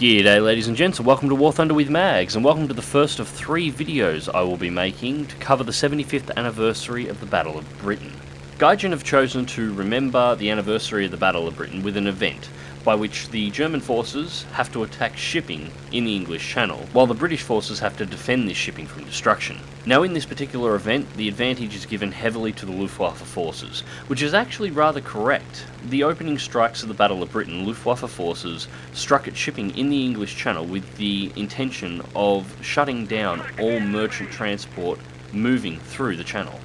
G'day ladies and gents, and welcome to War Thunder with Mags, and welcome to the first of 3 videos I will be making to cover the 75th anniversary of the Battle of Britain. Gaijin have chosen to remember the anniversary of the Battle of Britain with an event, by which the German forces have to attack shipping in the English Channel, while the British forces have to defend this shipping from destruction. Now in this particular event, the advantage is given heavily to the Luftwaffe forces, which is actually rather correct. The opening strikes of the Battle of Britain, Luftwaffe forces struck at shipping in the English Channel with the intention of shutting down all merchant transport moving through the Channel.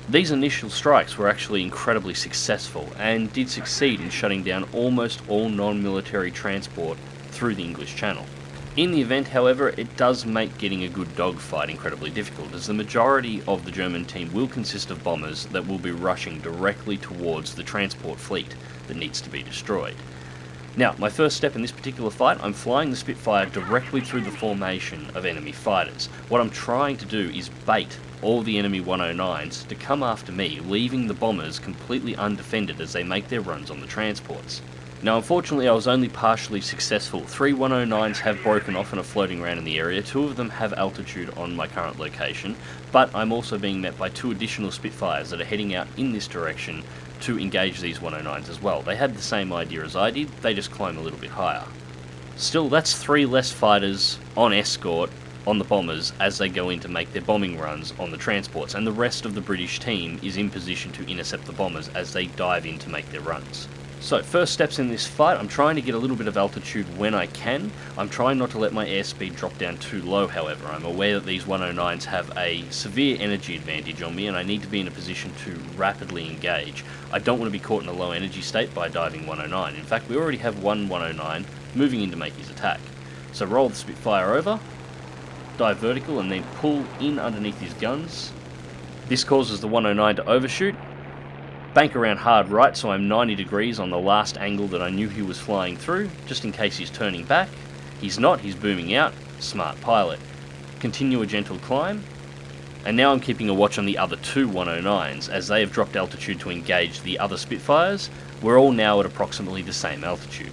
These initial strikes were actually incredibly successful and did succeed in shutting down almost all non-military transport through the English Channel. In the event, however, it does make getting a good dogfight incredibly difficult, as the majority of the German team will consist of bombers that will be rushing directly towards the transport fleet that needs to be destroyed. Now, my first step in this particular fight, I'm flying the Spitfire directly through the formation of enemy fighters. What I'm trying to do is bait all the enemy 109s to come after me, leaving the bombers completely undefended as they make their runs on the transports. Now unfortunately I was only partially successful. 3 109s have broken off and are floating around in the area, 2 of them have altitude on my current location, but I'm also being met by 2 additional Spitfires that are heading out in this direction to engage these 109s as well. They had the same idea as I did, they just climb a little bit higher. Still, that's 3 less fighters on escort on the bombers as they go in to make their bombing runs on the transports, and the rest of the British team is in position to intercept the bombers as they dive in to make their runs. So first steps in this fight, I'm trying to get a little bit of altitude when I can. I'm trying not to let my airspeed drop down too low, however. I'm aware that these 109s have a severe energy advantage on me and I need to be in a position to rapidly engage. I don't want to be caught in a low energy state by diving 109. In fact, we already have one 109 moving in to make his attack. So roll the Spitfire over, dive vertical and then pull in underneath his guns. This causes the 109 to overshoot. Bank around hard right so I'm 90 degrees on the last angle that I knew he was flying through, just in case he's turning back. He's not, he's booming out. Smart pilot. Continue a gentle climb. And now I'm keeping a watch on the other 2 109s as they have dropped altitude to engage the other Spitfires. We're all now at approximately the same altitude.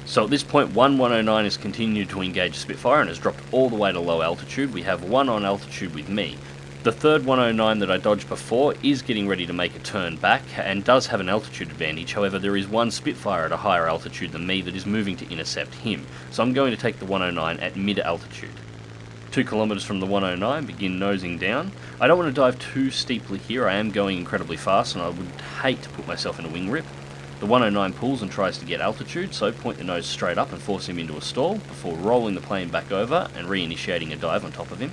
So at this point, 109 has continued to engage Spitfire and has dropped all the way to low altitude. We have 1 on altitude with me. The third 109 that I dodged before is getting ready to make a turn back and does have an altitude advantage. However, there is 1 Spitfire at a higher altitude than me that is moving to intercept him. So I'm going to take the 109 at mid altitude. 2 kilometers from the 109, begin nosing down. I don't want to dive too steeply here. I am going incredibly fast and I would hate to put myself in a wing rip. The 109 pulls and tries to get altitude, so point the nose straight up and force him into a stall before rolling the plane back over and reinitiating a dive on top of him.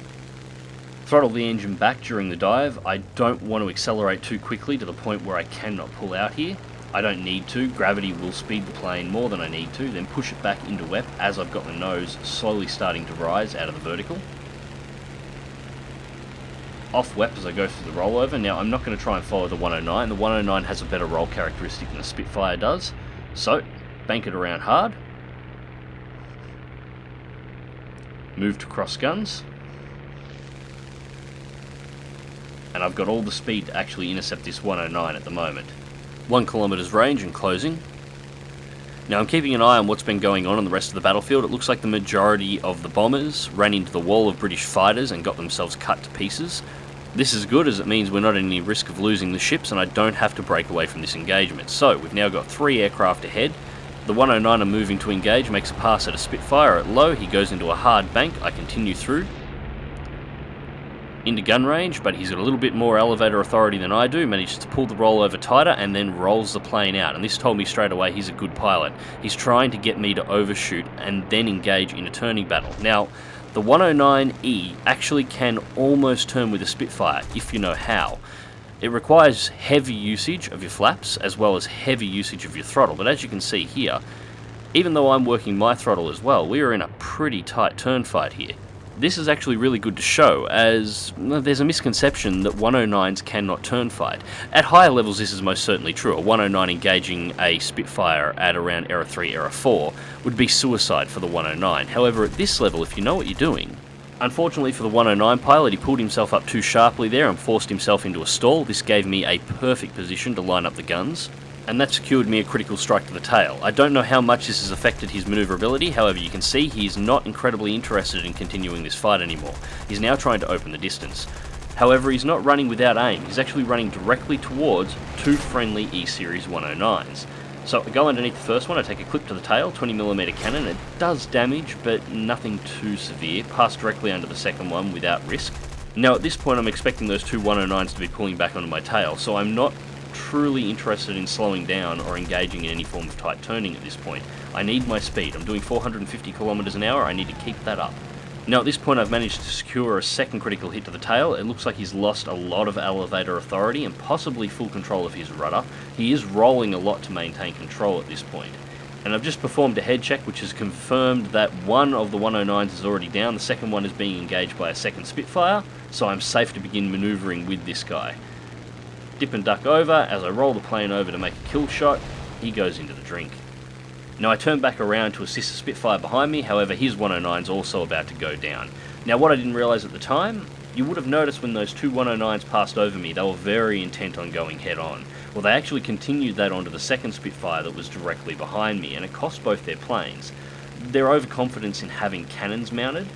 Throttle the engine back during the dive. I don't want to accelerate too quickly to the point where I cannot pull out here. I don't need to. Gravity will speed the plane more than I need to, then push it back into WEP as I've got the nose slowly starting to rise out of the vertical. Off WEP as I go through the rollover. Now I'm not going to try and follow the 109. The 109 has a better roll characteristic than the Spitfire does. So, bank it around hard. Move to cross guns. And I've got all the speed to actually intercept this 109 at the moment. 1 kilometers range and closing. Now I'm keeping an eye on what's been going on the rest of the battlefield. It looks like the majority of the bombers ran into the wall of British fighters and got themselves cut to pieces. This is good as it means we're not at any risk of losing the ships and I don't have to break away from this engagement. So we've now got 3 aircraft ahead. The 109 are moving to engage, makes a pass at a Spitfire at low. He goes into a hard bank. I continue through into gun range, but he's got a little bit more elevator authority than I do, manages to pull the rollover tighter and then rolls the plane out, and this told me straight away he's a good pilot. He's trying to get me to overshoot and then engage in a turning battle. Now, the 109E actually can almost turn with a Spitfire if you know how. It requires heavy usage of your flaps as well as heavy usage of your throttle, but as you can see here, even though I'm working my throttle as well, we are in a pretty tight turn fight here. This is actually really good to show, as there's a misconception that 109s cannot turn fight. At higher levels this is most certainly true. A 109 engaging a Spitfire at around Era 3, Era 4 would be suicide for the 109. However, at this level, if you know what you're doing, unfortunately for the 109 pilot, he pulled himself up too sharply there and forced himself into a stall. This gave me a perfect position to line up the guns. and that secured me a critical strike to the tail. I don't know how much this has affected his manoeuvrability, however you can see he's not incredibly interested in continuing this fight anymore. He's now trying to open the distance. However, he's not running without aim, he's actually running directly towards two friendly E-Series 109s. So I go underneath the first one, I take a clip to the tail, 20mm cannon, it does damage, but nothing too severe, pass directly under the second one without risk. Now at this point I'm expecting those two 109s to be pulling back onto my tail, so I'm not truly interested in slowing down or engaging in any form of tight turning at this point. I need my speed. I'm doing 450 kilometers an hour, I need to keep that up. Now at this point I've managed to secure a second critical hit to the tail. It looks like he's lost a lot of elevator authority and possibly full control of his rudder. He is rolling a lot to maintain control at this point. And I've just performed a head check which has confirmed that one of the 109s is already down, the second one is being engaged by a second Spitfire, so I'm safe to begin manoeuvring with this guy. Dip and duck over, as I roll the plane over to make a kill shot, he goes into the drink. Now I turn back around to assist the Spitfire behind me, however his 109's also about to go down. Now what I didn't realise at the time, you would have noticed when those two 109s passed over me, they were very intent on going head on. Well, they actually continued that onto the second Spitfire that was directly behind me, and it cost both their planes. Their overconfidence in having cannons mounted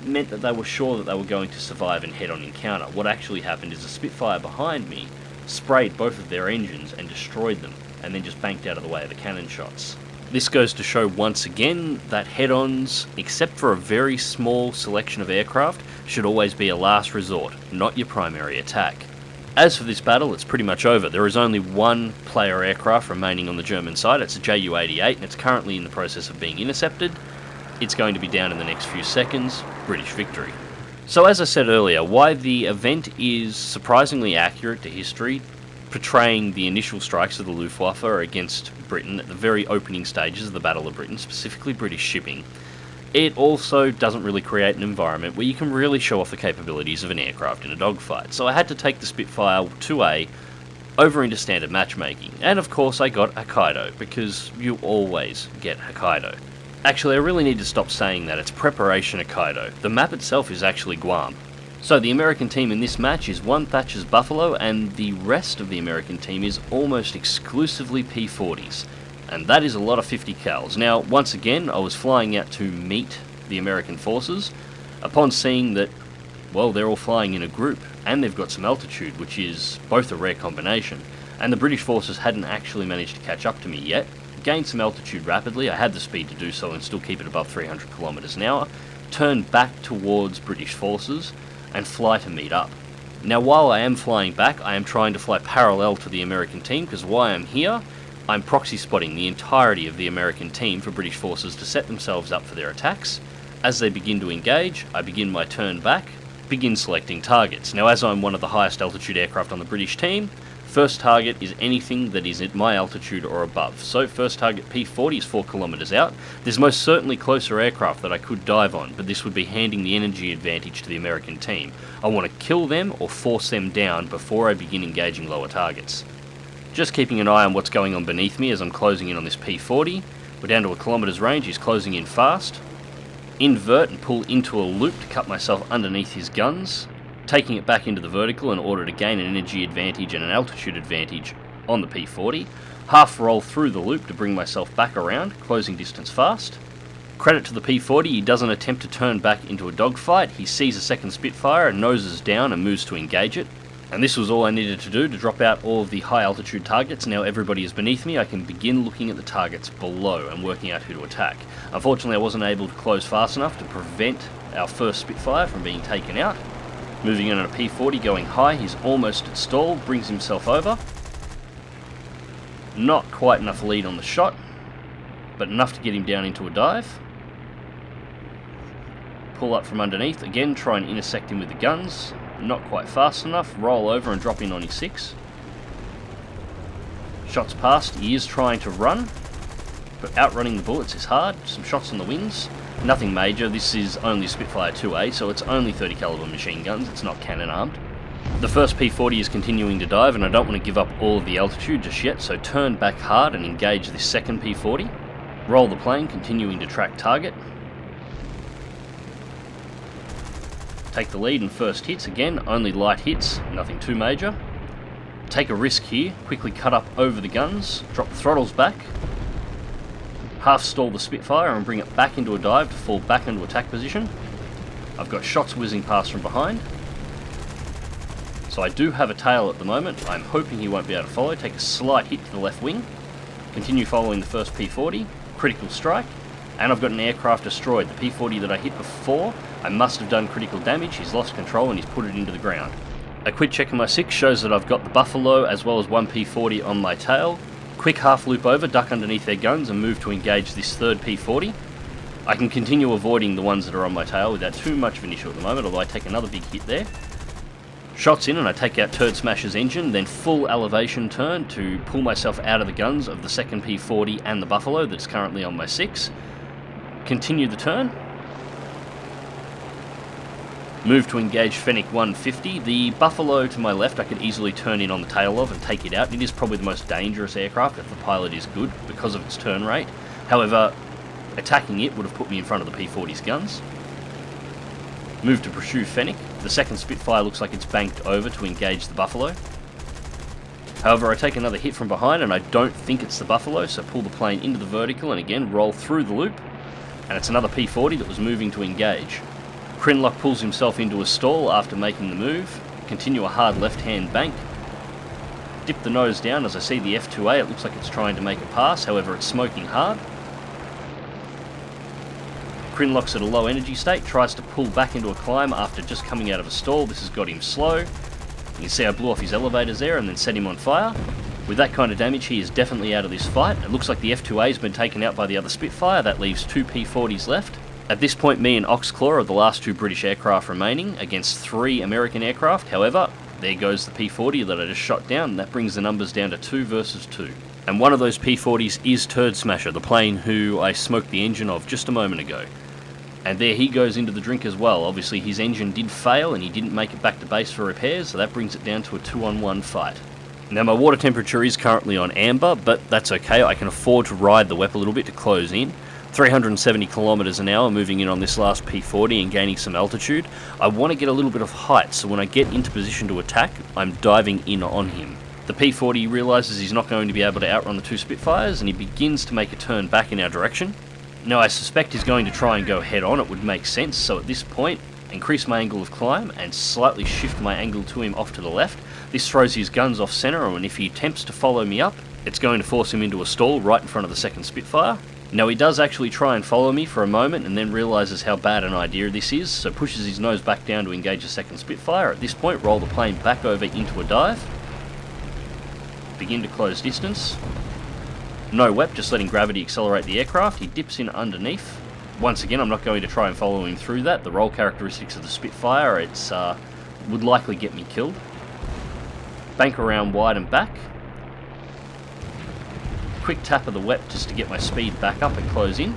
meant that they were sure that they were going to survive an head-on encounter. What actually happened is the Spitfire behind me sprayed both of their engines and destroyed them, and then just banked out of the way of the cannon shots. This goes to show once again that head-ons, except for a very small selection of aircraft, should always be a last resort, not your primary attack. As for this battle, it's pretty much over. There is only one player aircraft remaining on the German side. It's a Ju-88 and it's currently in the process of being intercepted. It's going to be down in the next few seconds. British victory. So as I said earlier, why the event is surprisingly accurate to history, portraying the initial strikes of the Luftwaffe against Britain at the very opening stages of the Battle of Britain, specifically British shipping. It also doesn't really create an environment where you can really show off the capabilities of an aircraft in a dogfight. So I had to take the Spitfire IIa over into standard matchmaking. And of course I got Hokkaido, because you always get Hokkaido. Actually, I really need to stop saying that. It's Preparation Hokkaido. The map itself is actually Guam. So the American team in this match is one Thatcher's Buffalo, and the rest of the American team is almost exclusively P-40s. And that is a lot of 50 cals. Now, once again, I was flying out to meet the American forces. Upon seeing that, well, they're all flying in a group, and they've got some altitude, which is both a rare combination. And the British forces hadn't actually managed to catch up to me yet. Gained some altitude rapidly, I had the speed to do so and still keep it above 300 kilometers an hour. Turned back towards British forces, and fly to meet up. Now, while I am flying back, I am trying to fly parallel to the American team, because while I'm here, I'm proxy spotting the entirety of the American team for British forces to set themselves up for their attacks. As they begin to engage, I begin my turn back, begin selecting targets. Now, as I'm one of the highest altitude aircraft on the British team, first target is anything that is at my altitude or above. So first target P-40 is 4 kilometers out. There's most certainly closer aircraft that I could dive on, but this would be handing the energy advantage to the American team. I want to kill them or force them down before I begin engaging lower targets. Just keeping an eye on what's going on beneath me as I'm closing in on this P-40. We're down to a kilometer's range, he's closing in fast. Invert and pull into a loop to cut myself underneath his guns, taking it back into the vertical in order to gain an energy advantage and an altitude advantage on the P-40. Half roll through the loop to bring myself back around, closing distance fast. Credit to the P-40, he doesn't attempt to turn back into a dogfight. He sees a second Spitfire and noses down and moves to engage it. And this was all I needed to do to drop out all of the high altitude targets. Now everybody is beneath me, I can begin looking at the targets below and working out who to attack. Unfortunately I wasn't able to close fast enough to prevent our first Spitfire from being taken out. Moving in on a P-40, going high, he's almost at stall, brings himself over. Not quite enough lead on the shot, but enough to get him down into a dive. Pull up from underneath, again try and intersect him with the guns. Not quite fast enough, roll over and drop in on his 6. Shots passed, he is trying to run, but outrunning the bullets is hard. Some shots on the wings, nothing major. This is only Spitfire IIa, so it's only 30 caliber machine guns, it's not cannon armed. The first P-40 is continuing to dive, and I don't want to give up all of the altitude just yet, so turn back hard and engage this second P-40. Roll the plane, continuing to track target. Take the lead in first hits, again, only light hits, nothing too major. Take a risk here, quickly cut up over the guns, drop the throttles back, half stall the Spitfire and bring it back into a dive to fall back into attack position. I've got shots whizzing past from behind. So I do have a tail at the moment. I'm hoping he won't be able to follow. Take a slight hit to the left wing. Continue following the first P40. Critical strike. And I've got an aircraft destroyed. The P40 that I hit before, I must have done critical damage. He's lost control and he's put it into the ground. A quick check of my 6 shows that I've got the Buffalo as well as one P40 on my tail. Quick half loop over, duck underneath their guns and move to engage this third P40. I can continue avoiding the ones that are on my tail without too much of an issue at the moment, although I take another big hit there. Shots in and I take out Turd Smasher's engine, then full elevation turn to pull myself out of the guns of the second P40 and the Buffalo that's currently on my 6. Continue the turn. Move to engage Fennec 150. The Buffalo to my left I could easily turn in on the tail of and take it out. It is probably the most dangerous aircraft if the pilot is good because of its turn rate. However, attacking it would have put me in front of the P40's guns. Move to pursue Fennec. The second Spitfire looks like it's banked over to engage the Buffalo. However, I take another hit from behind and I don't think it's the Buffalo, so pull the plane into the vertical and again roll through the loop. And it's another P40 that was moving to engage. Crinlock pulls himself into a stall after making the move. Continue a hard left-hand bank. Dip the nose down as I see the F2A. It looks like it's trying to make a pass, however it's smoking hard. Crinlock's at a low energy state, tries to pull back into a climb after just coming out of a stall. This has got him slow. You can see I blew off his elevators there and then set him on fire. With that kind of damage, he is definitely out of this fight. It looks like the F2A has been taken out by the other Spitfire. That leaves 2 P40s left. At this point, me and Oxclaw are the last 2 British aircraft remaining against 3 American aircraft. However, there goes the P40 that I just shot down, and that brings the numbers down to 2 versus 2. And one of those P40s is Turd Smasher, the plane who I smoked the engine of just a moment ago. And there he goes into the drink as well. Obviously his engine did fail and he didn't make it back to base for repairs, so that brings it down to a 2-on-1 fight. Now my water temperature is currently on amber, but that's okay. I can afford to ride the WEP a little bit to close in. 370 kilometers an hour moving in on this last P40 and gaining some altitude. I want to get a little bit of height, so when I get into position to attack, I'm diving in on him. The P40 realizes he's not going to be able to outrun the 2 Spitfires and he begins to make a turn back in our direction. Now I suspect he's going to try and go head on, it would make sense, so at this point, increase my angle of climb and slightly shift my angle to him off to the left. This throws his guns off center, and if he attempts to follow me up, it's going to force him into a stall right in front of the second Spitfire. Now he does actually try and follow me for a moment and then realizes how bad an idea this is, so pushes his nose back down to engage the second Spitfire. At this point, roll the plane back over into a dive. Begin to close distance. No WEP, just letting gravity accelerate the aircraft. He dips in underneath. Once again, I'm not going to try and follow him through that. The roll characteristics of the Spitfire, it's would likely get me killed. Bank around wide and back. Quick tap of the WEP just to get my speed back up and close in.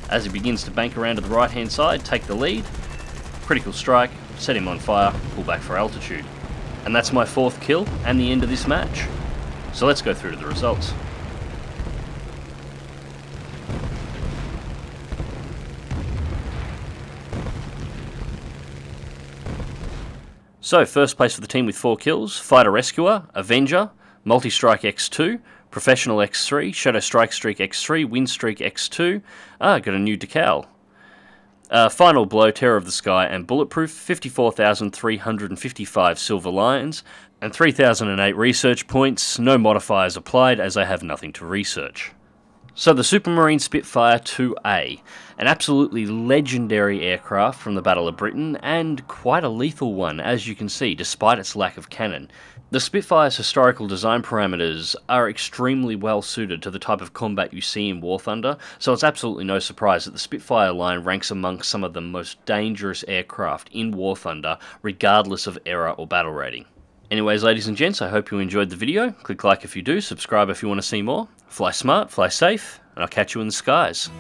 As he begins to bank around to the right hand side, take the lead. Critical strike, set him on fire, pull back for altitude. And that's my 4th kill and the end of this match. So let's go through to the results. So, first place for the team with 4 kills, Fighter Rescuer, Avenger, Multi-Strike X2, Professional X3, Shadow Strike Streak X3, Wind Streak X2, got a new decal. Final Blow, Terror of the Sky and Bulletproof, 54,355 Silver Lions, and 3,008 research points, no modifiers applied as I have nothing to research. So the Supermarine Spitfire IIa, an absolutely legendary aircraft from the Battle of Britain, and quite a lethal one, as you can see, despite its lack of cannon. The Spitfire's historical design parameters are extremely well suited to the type of combat you see in War Thunder, so it's absolutely no surprise that the Spitfire line ranks amongst some of the most dangerous aircraft in War Thunder, regardless of era or battle rating. Anyways, ladies and gents, I hope you enjoyed the video. Click like if you do, subscribe if you want to see more. Fly smart, fly safe, and I'll catch you in the skies.